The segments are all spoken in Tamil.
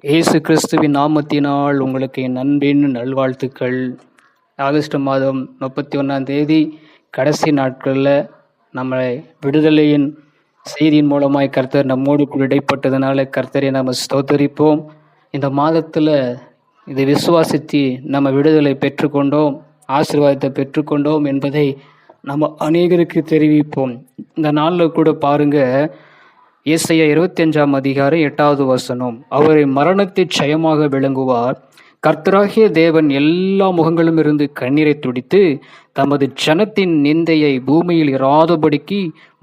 இயேசு கிறிஸ்துவின் நாமத்தினால் உங்களுக்கு என் அன்பின் நல்வாழ்த்துக்கள். ஆகஸ்ட் மாதம் 31 கடைசி நாட்களில் நம்மளை விடுதலையின் செய்தியின் மூலமாய் கர்த்தர் நம்மோடு கூட இடைப்பட்டதுனால கர்த்தரை நாம் ஸ்தோத்தரிப்போம். இந்த மாதத்தில் இதை விசுவாசித்து நம்ம விடுதலை பெற்றுக்கொண்டோம், ஆசீர்வாதத்தை பெற்றுக்கொண்டோம் என்பதை நம்ம அநேகருக்கு தெரிவிப்போம். இந்த நாளில் கூட பாருங்க, ஏசாயா 25:8 அவரை மரணத்தை ஜெயமாக விளங்குவார். கர்த்தராகிய தேவன் எல்லா முகங்களும் இருந்து கண்ணீரை துடித்து தமது ஜனத்தின் நிந்தையை பூமியில் இராதபடிக்கு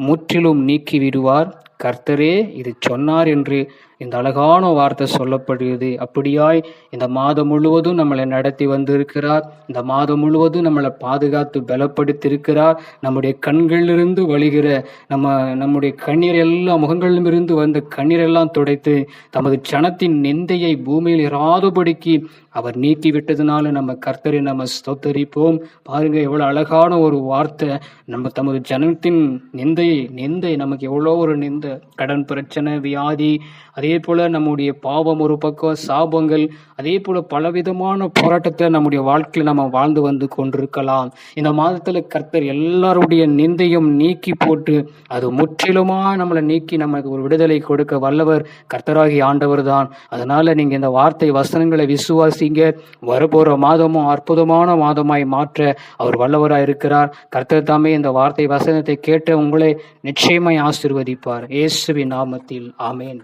முற்றிலும் நீக்கி விடுவார். கர்த்தரே இது சொன்னார் என்று இந்த அழகான வார்த்தை சொல்லப்படுகிறது. அப்படியாய் இந்த மாதம் முழுவதும் நம்மளை நடத்தி வந்திருக்கிறார். இந்த மாதம் முழுவதும் நம்மளை பாதுகாத்து பலப்படுத்தி இருக்கிறார். நம்முடைய கண்களிலிருந்து வழிகிற நம்முடைய கண்ணீர் எல்லாம், முகங்களிலும் இருந்து வந்த கண்ணீரெல்லாம் துடைத்து தமது ஜனத்தின் நிந்தையை பூமியில் இராதபடிக்கு அவர் நீக்கி விட்டதுனால நம்ம கர்த்தரை நம்ம ஸ்தோத்தரிப்போம். பாருங்க, எவ்வளவு அழகான ஒரு வார்த்தை. நம்ம தமது ஜனத்தின் நிந்தை நமக்கு எவ்வளோ ஒரு நிந்தை, கடன் பிரச்சனை, வியாதி, அதே போல நம்முடைய பாவம் ஒரு பக்கம், சாபங்கள், அதே போல பலவிதமான போராட்டத்தை நம்முடைய வாழ்க்கையில் நம்ம வாழ்ந்து வந்து கொண்டிருக்கலாம். இந்த மாதத்துல கர்த்தர் எல்லாருடைய நிந்தையும் நீக்கி போட்டு அது முற்றிலுமா நம்மளை நீக்கி நமக்கு ஒரு விடுதலை கொடுக்க வல்லவர் கர்த்தராகி ஆண்டவர் தான். அதனால நீங்க இந்த வார்த்தை வசனங்களை விசுவாசிங்க. வரப்போற மாதமும் அற்புதமான மாதமாய் மாற்ற அவர் வல்லவராய் இருக்கிறார். கர்த்தர் தாமே இந்த வார்த்தை வசனத்தை கேட்ட உங்களை நிச்சயமாய் ஆசீர்வதிப்பார். இயேசுவின் நாமத்தில் ஆமென்.